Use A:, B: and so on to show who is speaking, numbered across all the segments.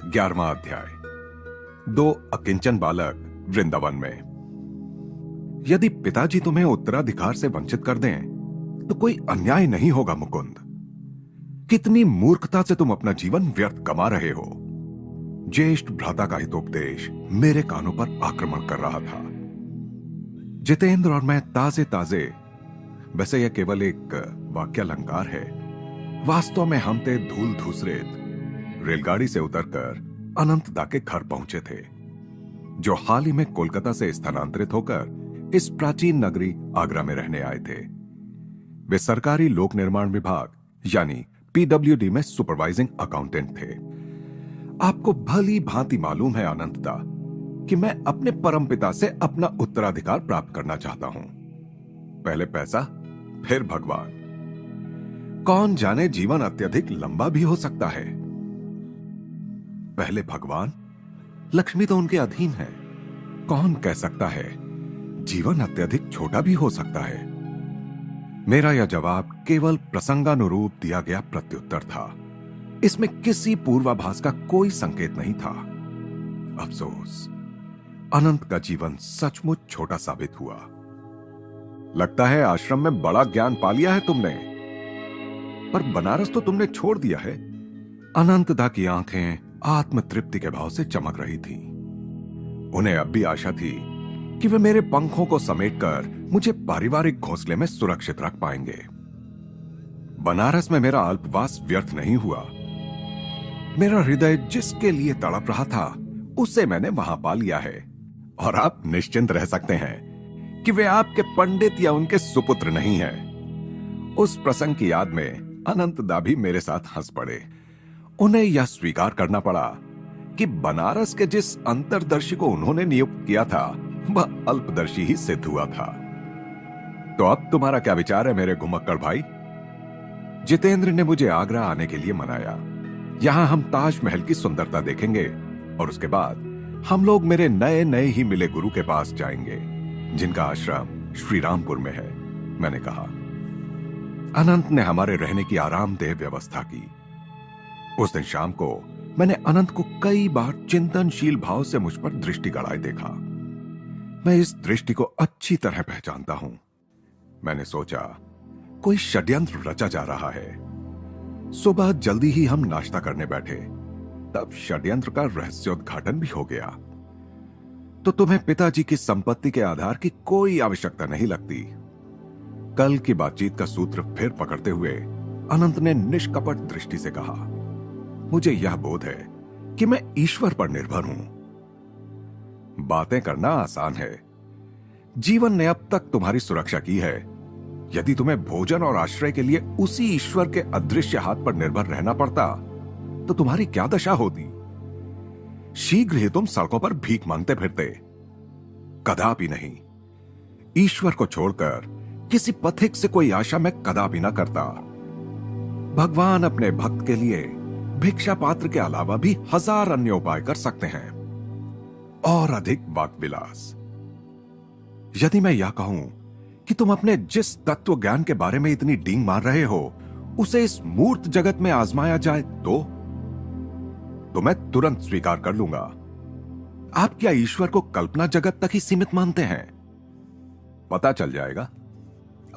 A: 11वां अध्याय। दो अकिंचन बालक वृंदावन में। यदि पिताजी तुम्हें उत्तराधिकार से वंचित कर दें तो कोई अन्याय नहीं होगा मुकुंद। कितनी मूर्खता से तुम अपना जीवन व्यर्थ कमा रहे हो। ज्येष्ठ भ्राता का हितोपदेश मेरे कानों पर आक्रमण कर रहा था। जितेंद्र और मैं ताजे ताजे, वैसे यह केवल एक वाक्यालंकार है, वास्तव में हम थे धूल धूसरित रेलगाड़ी से उतरकर अनंतदा के घर पहुंचे थे, जो हाल ही में कोलकाता से स्थानांतरित होकर इस प्राचीन नगरी आगरा में रहने आए थे। वे सरकारी लोक निर्माण विभाग यानी पीडब्ल्यूडी में सुपरवाइजिंग अकाउंटेंट थे। आपको भली भांति मालूम है अनंतदा कि मैं अपने परमपिता से अपना उत्तराधिकार प्राप्त करना चाहता हूं। पहले पैसा, फिर भगवान। कौन जाने जीवन अत्यधिक लंबा भी हो सकता है। पहले भगवान, लक्ष्मी तो उनके अधीन है। कौन कह सकता है जीवन अत्यधिक छोटा भी हो सकता है। मेरा यह जवाब केवल प्रसंगानुरूप दिया गया प्रत्युत्तर था। इसमें किसी पूर्वाभास का कोई संकेत नहीं था। अफसोस, अनंत का जीवन सचमुच छोटा साबित हुआ। लगता है आश्रम में बड़ा ज्ञान पा लिया है तुमने, पर बनारस तो तुमने छोड़ दिया है। अनंतदा की आंखें आत्मतृप्ति के भाव से चमक रही थीं। उन्हें अब भी आशा थी कि वे मेरे पंखों को समेटकर मुझे पारिवारिक घोंसले में सुरक्षित रख पाएंगे। बनारस में मेरा अल्पवास व्यर्थ नहीं हुआ। मेरा हृदय जिसके लिए तड़प रहा था उसे मैंने वहां पा लिया है, और आप निश्चिंत रह सकते हैं कि वे आपके पंडित या उनके सुपुत्र नहीं हैं। उस प्रसंग की याद में अनंतदा भी मेरे साथ हंस पड़े। उन्हें यह स्वीकार करना पड़ा कि बनारस के जिस अंतर्दर्शी को उन्होंने नियुक्त किया था वह अल्पदर्शी ही सिद्ध हुआ था। तो अब तुम्हारा क्या विचार है मेरे घुमक्कड़ भाई? जितेंद्र ने मुझे आगरा आने के लिए मनाया। यहां हम ताजमहल की सुंदरता देखेंगे और उसके बाद हम लोग मेरे नए नए ही मिले गुरु के पास जाएंगे, जिनका आश्रम श्रीरामपुर में है। मैंने कहा। अनंत ने हमारे रहने की आरामदेह व्यवस्था की। उस दिन शाम को मैंने अनंत को कई बार चिंतनशील भाव से मुझ पर दृष्टि गड़ाए देखा। मैं इस दृष्टि को अच्छी तरह पहचानता हूं। मैंने सोचा कोई षड्यंत्र रचा जा रहा है। सुबह जल्दी ही हम नाश्ता करने बैठे, तब षड्यंत्र का रहस्योद्घाटन भी हो गया। तो तुम्हें पिताजी की संपत्ति के आधार की कोई आवश्यकता नहीं लगती। कल की बातचीत का सूत्र फिर पकड़ते हुए अनंत ने निष्कपट दृष्टि से कहा, मुझे यह बोध है कि मैं ईश्वर पर निर्भर हूं। बातें करना आसान है। जीवन ने अब तक तुम्हारी सुरक्षा की है। यदि तुम्हें भोजन और आश्रय के लिए उसी ईश्वर के अदृश्य हाथ पर निर्भर रहना पड़ता तो तुम्हारी क्या दशा होती। शीघ्र ही तुम सड़कों पर भीख मांगते फिरते। कदापि नहीं। ईश्वर को छोड़कर किसी पथिक से कोई आशा मैं कदापि ना करता। भगवान अपने भक्त के लिए भिक्षा पात्र के अलावा भी हजार अन्य उपाय कर सकते हैं, और अधिक वाक विलास। यदि मैं यह कहूं कि तुम अपने जिस तत्व ज्ञान के बारे में इतनी डींग मार रहे हो उसे इस मूर्त जगत में आजमाया जाए तो मैं तुरंत स्वीकार कर लूंगा। आप क्या ईश्वर को कल्पना जगत तक ही सीमित मानते हैं? पता चल जाएगा।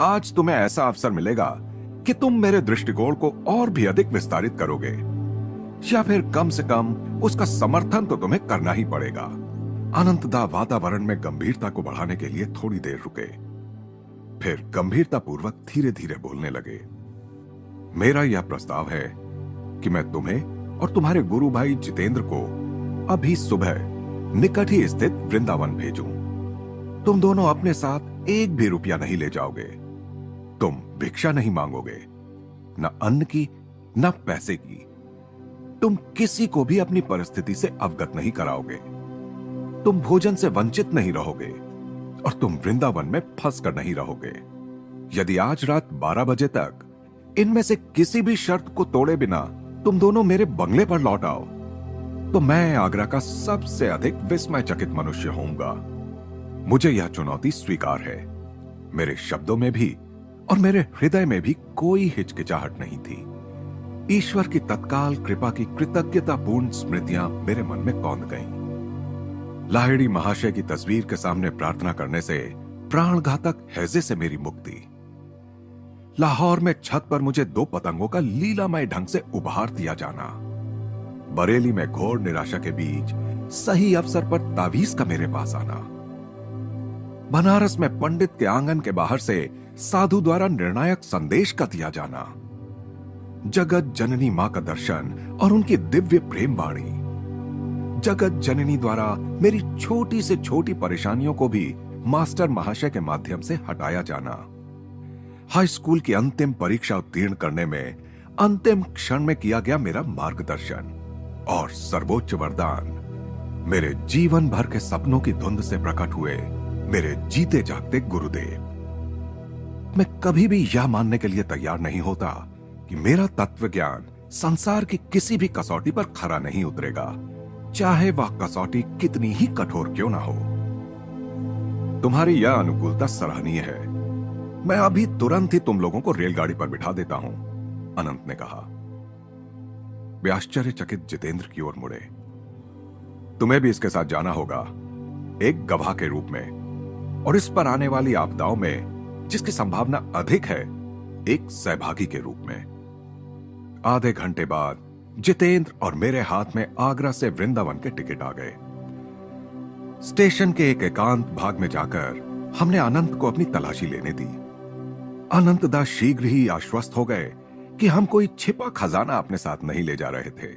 A: आज तुम्हें ऐसा अवसर मिलेगा कि तुम मेरे दृष्टिकोण को और भी अधिक विस्तारित करोगे, या फिर कम से कम उसका समर्थन तो तुम्हें करना ही पड़ेगा। अनंतदा वातावरण में गंभीरता को बढ़ाने के लिए थोड़ी देर रुके, फिर गंभीरतापूर्वक धीरे धीरे बोलने लगे। मेरा यह प्रस्ताव है कि मैं तुम्हें और तुम्हारे गुरु भाई जितेंद्र को अभी सुबह निकट ही स्थित वृंदावन भेजूं। तुम दोनों अपने साथ एक भी रुपया नहीं ले जाओगे। तुम भिक्षा नहीं मांगोगे, न अन्न की न पैसे की। तुम किसी को भी अपनी परिस्थिति से अवगत नहीं कराओगे। तुम भोजन से वंचित नहीं रहोगे, और तुम वृंदावन में फंस कर नहीं रहोगे। यदि आज रात 12 बजे तक इनमें से किसी भी शर्त को तोड़े बिना तुम दोनों मेरे बंगले पर लौट आओ तो मैं आगरा का सबसे अधिक विस्मयचकित मनुष्य होऊंगा। मुझे यह चुनौती स्वीकार है। मेरे शब्दों में भी और मेरे हृदय में भी कोई हिचकिचाहट नहीं थी। ईश्वर की तत्काल कृपा की कृतज्ञतापूर्ण स्मृतियां मेरे मन में कौंध गईं। लाहिड़ी महाशय की तस्वीर के सामने प्रार्थना करने से प्राणघातक हैजे से मेरी मुक्ति। लाहौर में छत पर मुझे 2 पतंगों का लीलामय ढंग से उपहार दिया जाना। बरेली में घोर निराशा के बीच सही अवसर पर तावीज का मेरे पास आना। बनारस में पंडित के आंगन के बाहर से साधु द्वारा निर्णायक संदेश का दिया जाना। जगत जननी मां का दर्शन और उनकी दिव्य प्रेम वाणी। जगत जननी द्वारा मेरी छोटी से छोटी परेशानियों को भी मास्टर महाशय के माध्यम से हटाया जाना। हाई स्कूल की अंतिम परीक्षा उत्तीर्ण करने में अंतिम क्षण में किया गया मेरा मार्गदर्शन और सर्वोच्च वरदान, मेरे जीवन भर के सपनों की धुंध से प्रकट हुए मेरे जीते जागते गुरुदेव। मैं कभी भी यह मानने के लिए तैयार नहीं होता कि मेरा तत्व ज्ञान संसार की किसी भी कसौटी पर खरा नहीं उतरेगा, चाहे वह कसौटी कितनी ही कठोर क्यों ना हो। तुम्हारी यह अनुकूलता सराहनीय है। मैं अभी तुरंत ही तुम लोगों को रेलगाड़ी पर बिठा देता हूं, अनंत ने कहा। वे आश्चर्यचकित जितेंद्र की ओर मुड़े। तुम्हें भी इसके साथ जाना होगा, एक गवाह के रूप में, और इस पर आने वाली आपदाओं में जिसकी संभावना अधिक है, एक सहभागी के रूप में। आधे घंटे बाद जितेंद्र और मेरे हाथ में आगरा से वृंदावन के टिकट आ गए। स्टेशन के एक एकांत भाग में जाकर हमने अनंत को अपनी तलाशी लेने दी। अनंतदा शीघ्र ही आश्वस्त हो गए कि हम कोई छिपा खजाना अपने साथ नहीं ले जा रहे थे।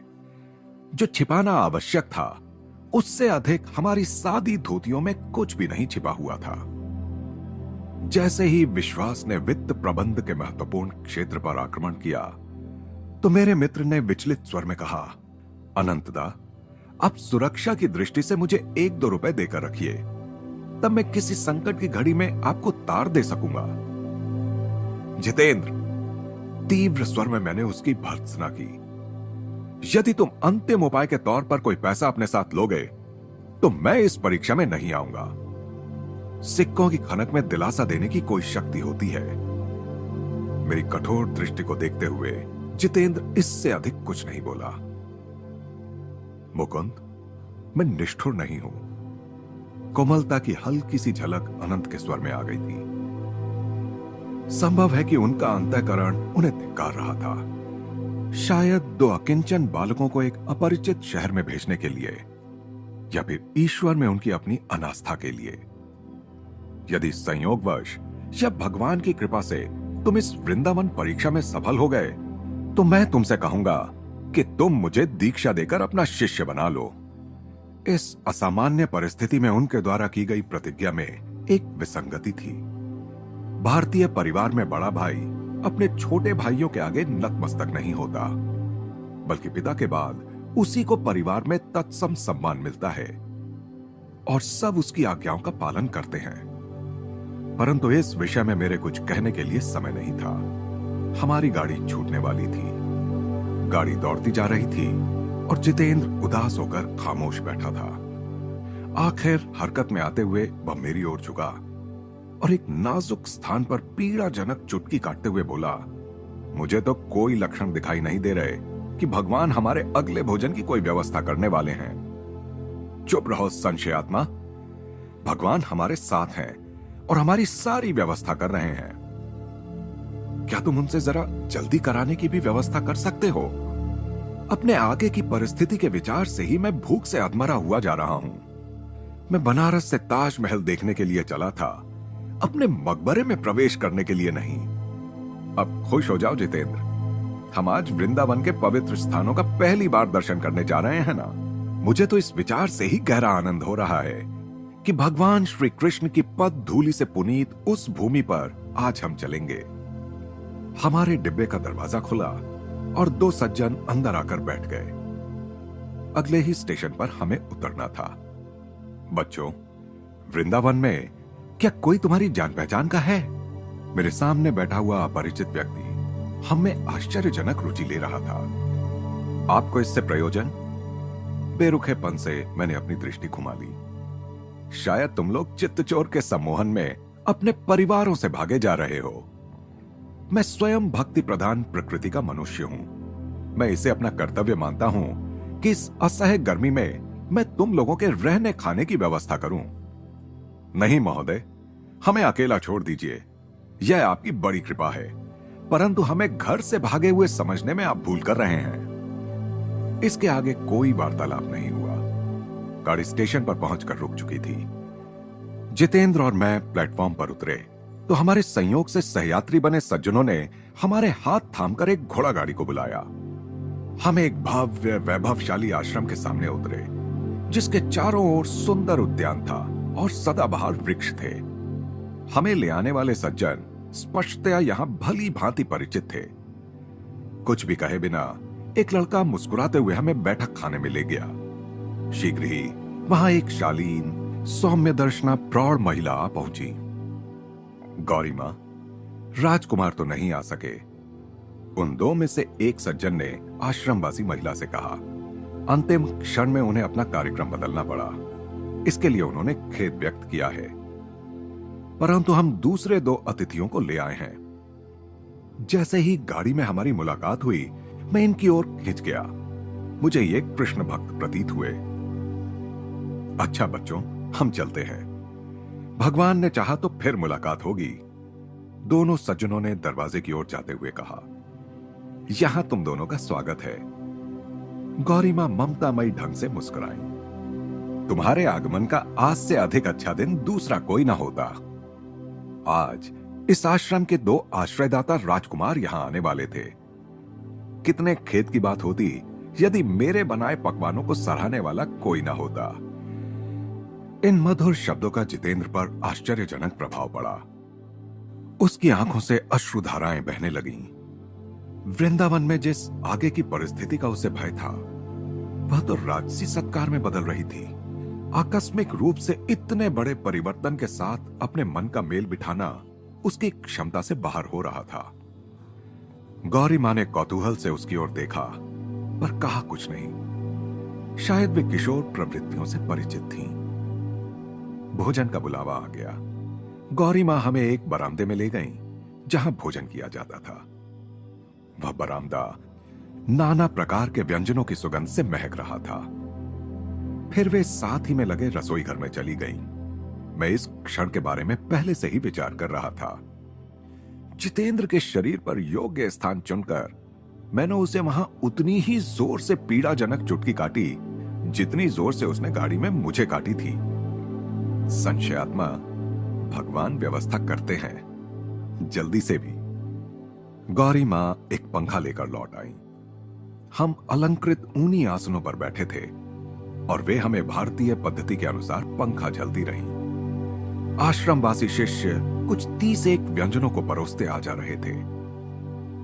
A: जो छिपाना आवश्यक था, उससे अधिक हमारी सादी धोतियों में कुछ भी नहीं छिपा हुआ था। जैसे ही विश्वास ने वित्त प्रबंध के महत्वपूर्ण क्षेत्र पर आक्रमण किया, तो मेरे मित्र ने विचलित स्वर में कहा, अनंतदा, आप सुरक्षा की दृष्टि से मुझे 1-2 रुपए देकर रखिए, तब मैं किसी संकट की घड़ी में आपको तार दे सकूंगा। जितेंद्र, तीव्र स्वर में मैंने उसकी भर्त्सना की, यदि तुम अंतिम उपाय के तौर पर कोई पैसा अपने साथ लोगे, तो मैं इस परीक्षा में नहीं आऊंगा। सिक्कों की खनक में दिलासा देने की कोई शक्ति होती है। मेरी कठोर दृष्टि को देखते हुए जितेंद्र इससे अधिक कुछ नहीं बोला। मुकुंद, मैं निष्ठुर नहीं हूं। कोमलता की हल्की सी झलक अनंत के स्वर में आ गई थी। संभव है कि उनका अंतःकरण उन्हें धिक्कार रहा था। शायद 2 अकिंचन बालकों को एक अपरिचित शहर में भेजने के लिए, या फिर ईश्वर में उनकी अपनी अनास्था के लिए। यदि संयोगवश या भगवान की कृपा से तुम इस वृंदावन परीक्षा में सफल हो गए, तो मैं तुमसे कहूंगा कि तुम मुझे दीक्षा देकर अपना शिष्य बना लो। इस असामान्य परिस्थिति में उनके द्वारा की गई प्रतिज्ञा में एक विसंगति थी। भारतीय परिवार में बड़ा भाई अपने छोटे भाइयों के आगे नतमस्तक नहीं होता, बल्कि पिता के बाद उसी को परिवार में तत्सम सम्मान मिलता है और सब उसकी आज्ञाओं का पालन करते हैं। परंतु इस विषय में मेरे कुछ कहने के लिए समय नहीं था। हमारी गाड़ी छूटने वाली थी। गाड़ी दौड़ती जा रही थी और जितेंद्र उदास होकर खामोश बैठा था। आखिर हरकत में आते हुए वह मेरी ओर झुका और एक नाजुक स्थान पर पीड़ाजनक चुटकी काटते हुए बोला, मुझे तो कोई लक्षण दिखाई नहीं दे रहे कि भगवान हमारे अगले भोजन की कोई व्यवस्था करने वाले हैं। चुप रहो संशयात्मा, भगवान हमारे साथ हैं और हमारी सारी व्यवस्था कर रहे हैं। क्या तुम उनसे जरा जल्दी कराने की भी व्यवस्था कर सकते हो? अपने आगे की परिस्थिति के विचार से ही मैं भूख से अधमरा हुआ जा रहा हूं। मैं बनारस से ताजमहल देखने के लिए चला था, अपने मकबरे में प्रवेश करने के लिए नहीं। अब खुश हो जाओ जितेंद्र, हम आज वृंदावन के पवित्र स्थानों का पहली बार दर्शन करने जा रहे हैं ना। मुझे तो इस विचार से ही गहरा आनंद हो रहा है कि भगवान श्री कृष्ण की पद धूलि से पुनीत उस भूमि पर आज हम चलेंगे। हमारे डिब्बे का दरवाजा खुला और 2 सज्जन अंदर आकर बैठ गए। अगले ही स्टेशन पर हमें उतरना था। बच्चों, वृंदावन में क्या कोई तुम्हारी जान पहचान का है? मेरे सामने बैठा हुआ अपरिचित व्यक्ति हम में आश्चर्यजनक रुचि ले रहा था। आपको इससे प्रयोजन? बेरुखेपन से मैंने अपनी दृष्टि घुमा ली। शायद तुम लोग चित्तचोर के सम्मोहन में अपने परिवारों से भागे जा रहे हो। मैं स्वयं भक्ति प्रधान प्रकृति का मनुष्य हूं। मैं इसे अपना कर्तव्य मानता हूं कि इस असह्य गर्मी में मैं तुम लोगों के रहने खाने की व्यवस्था करूं। नहीं महोदय, हमें अकेला छोड़ दीजिए, यह आपकी बड़ी कृपा है, परंतु हमें घर से भागे हुए समझने में आप भूल कर रहे हैं। इसके आगे कोई वार्तालाप नहीं हुआ। गाड़ी स्टेशन पर पहुंचकर रुक चुकी थी। जितेंद्र और मैं प्लेटफॉर्म पर उतरे तो हमारे संयोग से सहयात्री बने सज्जनों ने हमारे हाथ थामकर एक घोड़ा गाड़ी को बुलाया। हम एक भव्य वैभवशाली आश्रम के सामने उतरे, जिसके चारों ओर सुंदर उद्यान था और सदाबहार वृक्ष थे। हमें ले आने वाले सज्जन स्पष्टतया यहां भली भांति परिचित थे। कुछ भी कहे बिना एक लड़का मुस्कुराते हुए हमें बैठक खाने में ले गया। शीघ्र ही वहां एक शालीन सौम्य दर्शना प्रौढ़ महिला पहुंची। गौरी मां, राजकुमार तो नहीं आ सके। उन दो में से एक सज्जन ने आश्रमवासी महिला से कहा। अंतिम क्षण में उन्हें अपना कार्यक्रम बदलना पड़ा। इसके लिए उन्होंने खेद व्यक्त किया है, परंतु हम दूसरे दो अतिथियों को ले आए हैं। जैसे ही गाड़ी में हमारी मुलाकात हुई, मैं इनकी ओर खिंच गया। मुझे ये कृष्ण भक्त प्रतीत हुए। अच्छा बच्चों, हम चलते हैं। भगवान ने चाहा तो फिर मुलाकात होगी, दोनों सज्जनों ने दरवाजे की ओर जाते हुए कहा। यहां तुम दोनों का स्वागत है। गौरी मां ममतामयी ढंग से मुस्कुराई। तुम्हारे आगमन का आज से अधिक अच्छा दिन दूसरा कोई ना होता। आज इस आश्रम के दो आश्रयदाता राजकुमार यहां आने वाले थे। कितने खेद की बात होती यदि मेरे बनाए पकवानों को सराहने वाला कोई ना होता। इन मधुर शब्दों का जितेंद्र पर आश्चर्यजनक प्रभाव पड़ा। उसकी आंखों से अश्रुधाराएं बहने लगीं। वृंदावन में जिस आगे की परिस्थिति का उसे भय था, वह तो राजसी सत्कार में बदल रही थी। आकस्मिक रूप से इतने बड़े परिवर्तन के साथ अपने मन का मेल बिठाना उसकी क्षमता से बाहर हो रहा था। गौरी मां ने कौतूहल से उसकी ओर देखा, पर कहा कुछ नहीं। शायद वे किशोर प्रवृत्तियों से परिचित थीं। भोजन का बुलावा आ गया। गौरी मां हमें एक बरामदे में ले गईं, जहां भोजन किया जाता था। वह बरामदा नाना प्रकार के व्यंजनों की सुगंध से महक रहा था। फिर वे साथ ही में लगे रसोई घर में चली गईं। मैं इस क्षण के बारे में पहले से ही विचार कर रहा था। जितेंद्र के शरीर पर योग्य स्थान चुनकर मैंने उसे वहां उतनी ही जोर से पीड़ाजनक चुटकी काटी जितनी जोर से उसने गाड़ी में मुझे काटी थी। संशयात्मा, भगवान व्यवस्था करते हैं, जल्दी से भी। गौरी मां एक पंखा लेकर लौट आई। हम अलंकृत ऊनी आसनों पर बैठे थे और वे हमें भारतीय पद्धति के अनुसार पंखा झलती रहीं। आश्रमवासी शिष्य कुछ 30 व्यंजनों को परोसते आ जा रहे थे।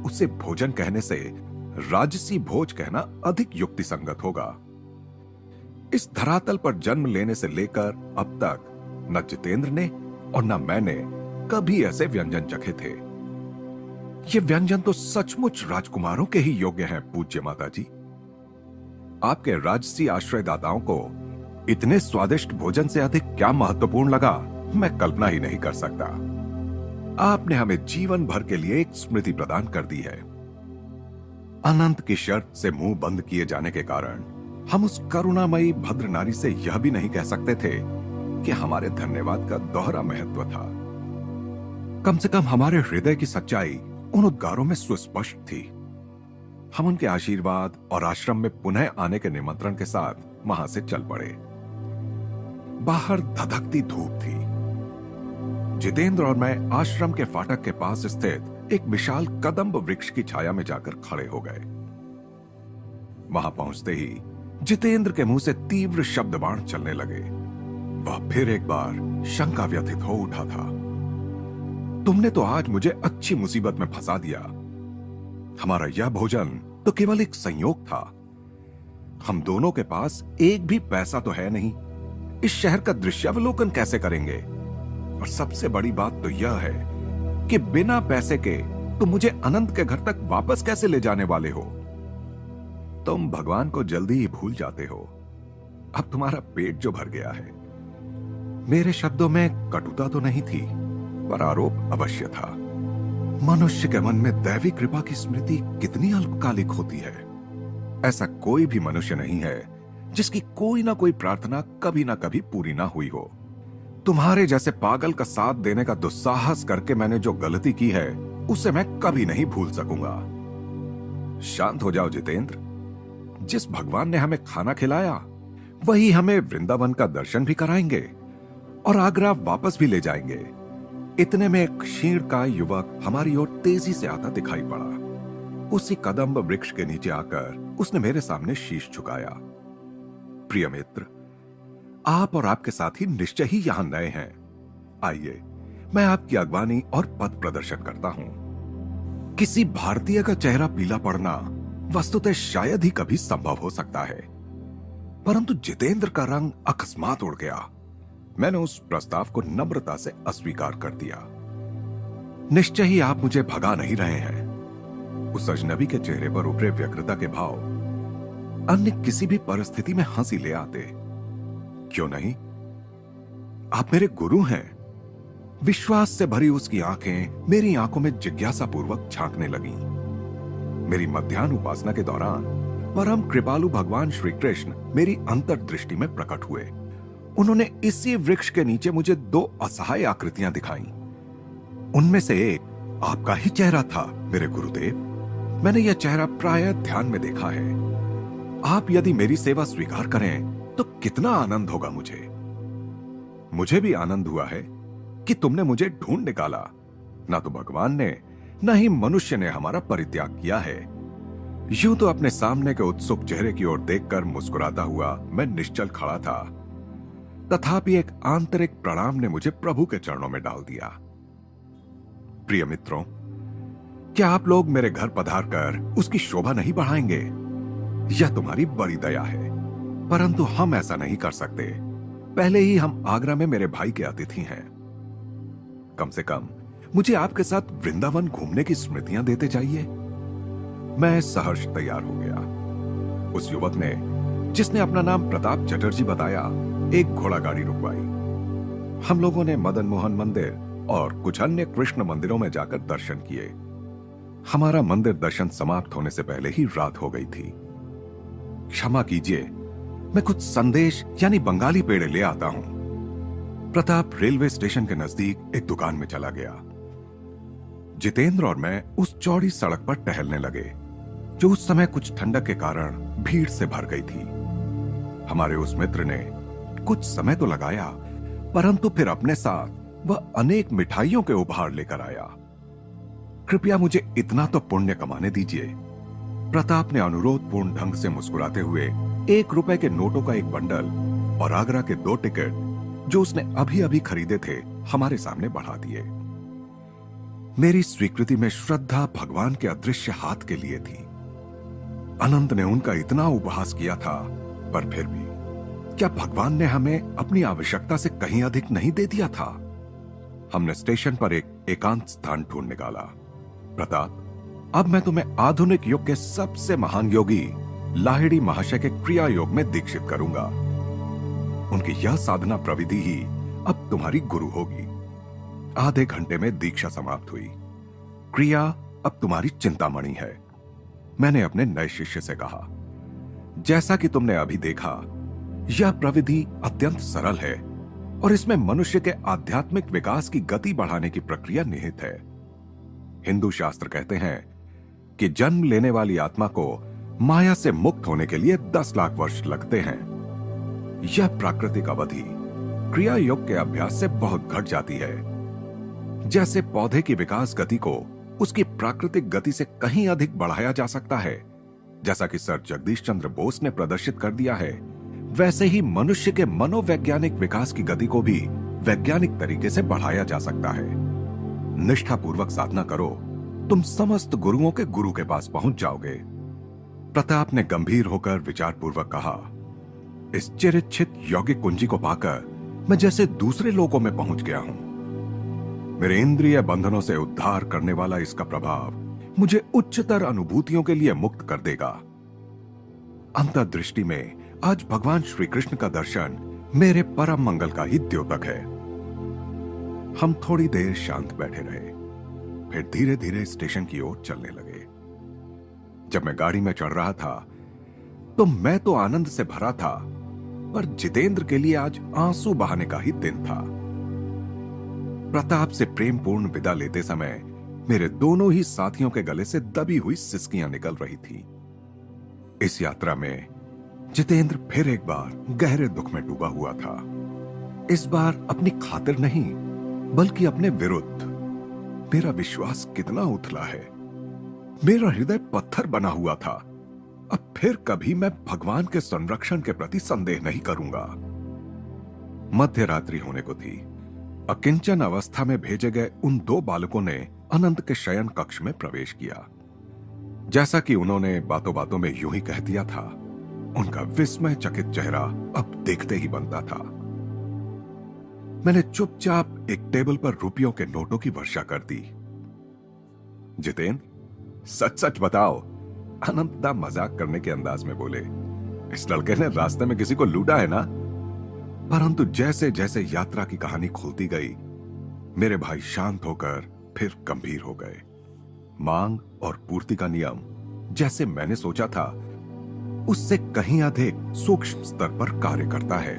A: उसे भोजन कहने से राजसी भोज कहना अधिक युक्तिसंगत होगा। इस धरातल पर जन्म लेने से लेकर अब तक न जितेंद्र ने और न मैंने कभी ऐसे व्यंजन चखे थे। ये व्यंजन तो सचमुच राजकुमारों के ही योग्य हैं, पूज्य माता जी। आपके राजसी आश्रयदाताओं को इतने स्वादिष्ट भोजन से अधिक क्या महत्वपूर्ण लगा, मैं कल्पना ही नहीं कर सकता। आपने हमें जीवन भर के लिए एक स्मृति प्रदान कर दी है। अनंत की शर्त से मुंह बंद किए जाने के कारण हम उस करुणामयी भद्र नारी से यह भी नहीं कह सकते थे कि हमारे धन्यवाद का दोहरा महत्व था। कम से कम हमारे हृदय की सच्चाई उन उद्गारों में सुस्पष्ट थी। हम उनके आशीर्वाद और आश्रम में पुनः आने के निमंत्रण के साथ वहां से चल पड़े। बाहर धधकती धूप थी। जितेंद्र और मैं आश्रम के फाटक के पास स्थित एक विशाल कदम्ब वृक्ष की छाया में जाकर खड़े हो गए। वहां पहुंचते ही जितेंद्र के मुंह से तीव्र शब्दबाण चलने लगे। वह फिर एक बार शंका व्यथित हो उठा था। तुमने तो आज मुझे अच्छी मुसीबत में फंसा दिया। हमारा यह भोजन तो केवल एक संयोग था। हम दोनों के पास एक भी पैसा तो है नहीं। इस शहर का दृश्यावलोकन कैसे करेंगे? और सबसे बड़ी बात तो यह है कि बिना पैसे के तुम मुझे अनंत के घर तक वापस कैसे ले जाने वाले हो? तुम भगवान को जल्दी ही भूल जाते हो। अब तुम्हारा पेट जो भर गया है। मेरे शब्दों में कटुता तो नहीं थी, पर आरोप अवश्य था। मनुष्य के मन में दैवी कृपा की स्मृति कितनी अल्पकालिक होती है। ऐसा कोई भी मनुष्य नहीं है जिसकी कोई ना कोई प्रार्थना कभी ना कभी पूरी ना हुई हो। तुम्हारे जैसे पागल का साथ देने का दुस्साहस करके मैंने जो गलती की है उसे मैं कभी नहीं भूल सकूंगा। शांत हो जाओ जितेंद्र। जिस भगवान ने हमें खाना खिलाया वही हमें वृंदावन का दर्शन भी कराएंगे और आगरा वापस भी ले जाएंगे। इतने में एक क्षीणकाय युवक हमारी ओर तेजी से आता दिखाई पड़ा। उसी कदम्ब वृक्ष के नीचे आकर उसने मेरे सामने शीश झुकाया। प्रिय मित्र, आप और आपके साथी निश्चय ही यहां नए हैं। आइए, मैं आपकी अगवानी और पथ प्रदर्शन करता हूं। किसी भारतीय का चेहरा पीला पड़ना वस्तुतः शायद ही कभी संभव हो सकता है, परंतु जितेंद्र का रंग अकस्मात उड़ गया। मैंने उस प्रस्ताव को नम्रता से अस्वीकार कर दिया। निश्चय ही आप मुझे भगा नहीं रहे हैं। उस अजनबी के चेहरे पर उभरे व्यग्रता के भाव अन्य किसी भी परिस्थिति में हंसी ले आते। क्यों नहीं? आप मेरे गुरु हैं। विश्वास से भरी उसकी आंखें मेरी आंखों में जिज्ञासा पूर्वक झांकने लगी। मेरी मध्याह्न उपासना के दौरान परम कृपालु भगवान श्री कृष्ण मेरी अंतर्दृष्टि में प्रकट हुए। उन्होंने इसी वृक्ष के नीचे मुझे दो असहाय आकृतियां दिखाई। उनमें से एक आपका ही चेहरा था मेरे गुरुदेव। मैंने यह चेहरा प्रायः ध्यान में देखा है। आप यदि मेरी सेवा स्वीकार करें तो कितना आनंद होगा मुझे। मुझे भी आनंद हुआ है कि तुमने मुझे ढूंढ निकाला। ना तो भगवान ने न ही मनुष्य ने हमारा परित्याग किया है। यूं तो अपने सामने के उत्सुक चेहरे की ओर देखकर मुस्कुराता हुआ मैं निश्चल खड़ा था, तथापि एक आंतरिक प्रणाम ने मुझे प्रभु के चरणों में डाल दिया। प्रिय मित्रों, क्या आप लोग मेरे घर पधार कर उसकी शोभा नहीं बढ़ाएंगे? यह तुम्हारी बड़ी दया है, परंतु हम ऐसा नहीं कर सकते। पहले ही हम आगरा में मेरे भाई के अतिथि हैं। कम से कम मुझे आपके साथ वृंदावन घूमने की स्मृतियां देते जाइए। मैं सहर्ष तैयार हो गया। उस युवक ने, जिसने अपना नाम प्रताप चटर्जी बताया, एक घोड़ा गाड़ी रुकवाई। हम लोगों ने मदन मोहन मंदिर और कुछ अन्य कृष्ण मंदिरों में जाकर दर्शन किए। हमारा मंदिर दर्शन समाप्त होने से पहले ही रात हो गई थी। क्षमा कीजिए, मैं कुछ संदेश यानी बंगाली पेड़े ले आता हूं। प्रताप रेलवे स्टेशन के नजदीक एक दुकान में चला गया। जितेंद्र और मैं उस चौड़ी सड़क पर टहलने लगे, जो उस समय कुछ ठंडक के कारण भीड़ से भर गई थी। हमारे उस मित्र ने कुछ समय तो लगाया, परंतु फिर अपने साथ वह अनेक मिठाइयों के उपहार लेकर आया। कृपया मुझे इतना तो पुण्य कमाने दीजिए। प्रताप ने अनुरोधपूर्ण ढंग से मुस्कुराते हुए 1 रुपए के नोटों का एक बंडल और आगरा के 2 टिकट, जो उसने अभी अभी खरीदे थे, हमारे सामने बढ़ा दिए। मेरी स्वीकृति में श्रद्धा भगवान के अदृश्य हाथ के लिए थी। अनंत ने उनका इतना उपहास किया था, पर फिर भी क्या भगवान ने हमें अपनी आवश्यकता से कहीं अधिक नहीं दे दिया था? हमने स्टेशन पर एक एकांत स्थान ढूंढ निकाला। प्रताप, अब मैं तुम्हें आधुनिक युग के सबसे महान योगी लाहिड़ी महाशय के क्रिया योग में दीक्षित करूंगा। उनकी यह साधना प्रविधि ही अब तुम्हारी गुरु होगी। आधे घंटे में दीक्षा समाप्त हुई। क्रिया अब तुम्हारी चिंतामणि है। मैंने अपने नए शिष्य से कहा, जैसा कि तुमने अभी देखा, यह प्रविधि अत्यंत सरल है और इसमें मनुष्य के आध्यात्मिक विकास की गति बढ़ाने की प्रक्रिया निहित है। हिंदू शास्त्र कहते हैं कि जन्म लेने वाली आत्मा को माया से मुक्त होने के लिए 10 लाख वर्ष लगते हैं। यह प्राकृतिक अवधि क्रिया योग के अभ्यास से बहुत घट जाती है। जैसे पौधे की विकास गति को उसकी प्राकृतिक गति से कहीं अधिक बढ़ाया जा सकता है, जैसा कि सर जगदीश चंद्र बोस ने प्रदर्शित कर दिया है, वैसे ही मनुष्य के मनोवैज्ञानिक विकास की गति को भी वैज्ञानिक तरीके से बढ़ाया जा सकता है। निष्ठापूर्वक साधना करो, तुम समस्त गुरुओं के गुरु के पास पहुंच जाओगे। प्रताप ने गंभीर होकर विचारपूर्वक कहा, इस चिरच्छित यौगिक कुंजी को पाकर मैं जैसे दूसरे लोकों में पहुंच गया हूं। मेरे इंद्रिय बंधनों से उद्धार करने वाला इसका प्रभाव मुझे उच्चतर अनुभूतियों के लिए मुक्त कर देगा। अंतर्दृष्टि में आज भगवान श्री कृष्ण का दर्शन मेरे परम मंगल का ही द्योतक है। हम थोड़ी देर शांत बैठे रहे, फिर धीरे धीरे स्टेशन की ओर चलने लगे। जब मैं गाड़ी में चढ़ रहा था, तो मैं तो आनंद से भरा था, पर जितेंद्र के लिए आज आंसू बहाने का ही दिन था। प्रताप से प्रेमपूर्ण विदा लेते समय मेरे दोनों ही साथियों के गले से दबी हुई सिसकियां निकल रही थी। इस यात्रा में जितेंद्र फिर एक बार गहरे दुख में डूबा हुआ था। इस बार अपनी खातिर नहीं, बल्कि अपने विरुद्ध। मेरा विश्वास कितना उथला है, मेरा हृदय पत्थर बना हुआ था। अब फिर कभी मैं भगवान के संरक्षण के प्रति संदेह नहीं करूंगा। मध्य रात्रि होने को थी। अकिंचन अवस्था में भेजे गए उन दो बालकों ने अनंत के शयन कक्ष में प्रवेश किया। जैसा कि उन्होंने बातों बातों में यूं ही कह दिया था, उनका विस्मय चकित चेहरा अब देखते ही बनता था। मैंने चुपचाप एक टेबल पर रुपयों के नोटों की वर्षा कर दी। जितेंद्र, सच सच बताओ, अनंतदा मजाक करने के अंदाज में बोले। इस लड़के ने रास्ते में किसी को लूटा है ना? परंतु जैसे जैसे यात्रा की कहानी खुलती गई, मेरे भाई शांत होकर फिर गंभीर हो गए। मांग और पूर्ति का नियम, जैसे मैंने सोचा था, उससे कहीं अधिक सूक्ष्म स्तर पर कार्य करता है।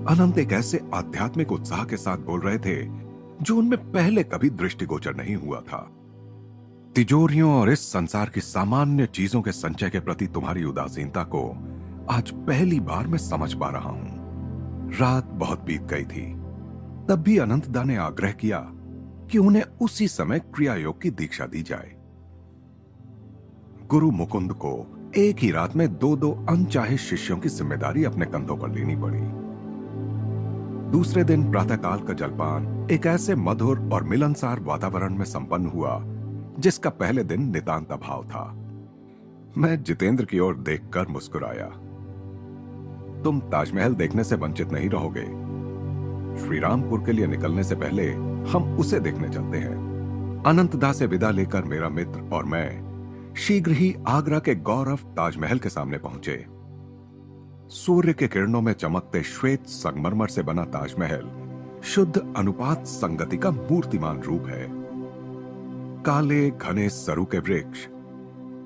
A: अनंत एक ऐसे आध्यात्मिक उत्साह के साथ बोल रहे थे जो उनमें पहले कभी दृष्टिगोचर नहीं हुआ था। तिजोरियों और इस संसार की सामान्य चीजों के संचय के प्रति तुम्हारी उदासीनता को आज पहली बार मैं समझ पा रहा हूं। रात बहुत बीत गई थी। तब भी अनंतदा ने आग्रह किया कि उन्हें उसी समय क्रिया योग की दीक्षा दी जाए। गुरु मुकुंद को एक ही रात में दो दो अनचाहे शिष्यों की जिम्मेदारी अपने कंधों पर लेनी पड़ी। दूसरे दिन प्रातःकाल का जलपान एक ऐसे मधुर और मिलनसार वातावरण में संपन्न हुआ जिसका पहले दिन नितांत अभाव था। मैं जितेंद्र की ओर देखकर मुस्कुराया। तुम ताजमहल देखने से वंचित नहीं रहोगे। श्रीरामपुर के लिए निकलने से पहले हम उसे देखने चलते हैं। अनंतदा से विदा लेकर मेरा मित्र और मैं शीघ्र ही आगरा के गौरव ताजमहल के सामने पहुंचे। सूर्य के किरणों में चमकते श्वेत संगमरमर से बना ताजमहल शुद्ध अनुपात संगति का मूर्तिमान रूप है। काले घने सरू के वृक्ष,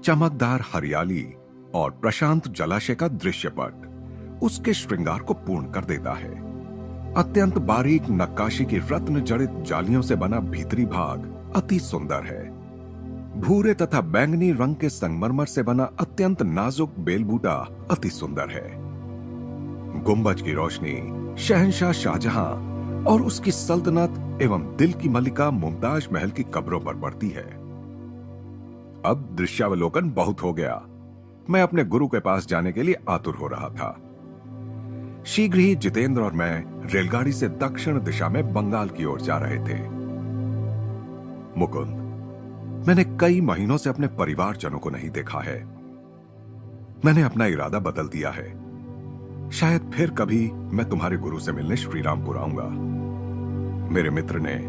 A: चमकदार हरियाली और प्रशांत जलाशय का दृश्यपट उसके श्रृंगार को पूर्ण कर देता है। अत्यंत बारीक नक्काशी की रत्न जड़ित जालियों से बना भीतरी भाग अति सुंदर है। भूरे तथा बैंगनी रंग के संगमरमर से बना अत्यंत नाजुक बेलबूटा अति सुंदर है। गुंबज की रोशनी शहंशाह शाहजहां और उसकी सल्तनत एवं दिल की मलिका मुमताज महल की कब्रों पर पड़ती है। अब दृश्यावलोकन बहुत हो गया। मैं अपने गुरु के पास जाने के लिए आतुर हो रहा था। शीघ्र ही जितेंद्र और मैं रेलगाड़ी से दक्षिण दिशा में बंगाल की ओर जा रहे थे। मुकुंद, मैंने कई महीनों से अपने परिवारजनों को नहीं देखा है। मैंने अपना इरादा बदल दिया है। शायद फिर कभी मैं तुम्हारे गुरु से मिलने श्रीरामपुर आऊंगा। मेरे मित्र ने,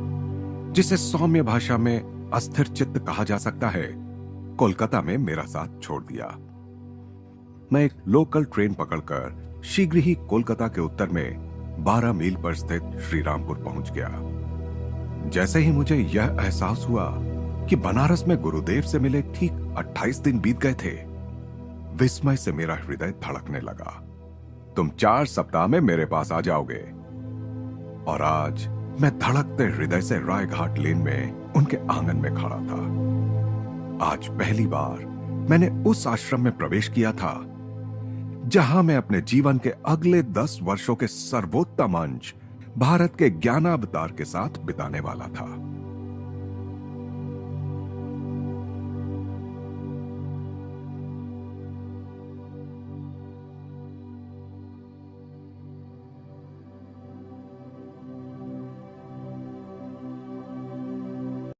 A: जिसे सौम्य भाषा में अस्थिर चित्त कहा जा सकता है, कोलकाता में मेरा साथ छोड़ दिया। मैं एक लोकल ट्रेन पकड़कर शीघ्र ही कोलकाता के उत्तर में 12 मील पर स्थित श्रीरामपुर पहुंच गया। जैसे ही मुझे यह एहसास हुआ कि बनारस में गुरुदेव से मिले ठीक 28 दिन बीत गए थे, विस्मय से मेरा हृदय धड़कने लगा। तुम 4 सप्ताह में मेरे पास आ जाओगे। और आज मैं धड़कते हृदय से रायघाट लेन में उनके आंगन में खड़ा था। आज पहली बार मैंने उस आश्रम में प्रवेश किया था जहां मैं अपने जीवन के अगले 10 वर्षों के सर्वोत्तम अंश भारत के ज्ञानावतार के साथ बिताने वाला था।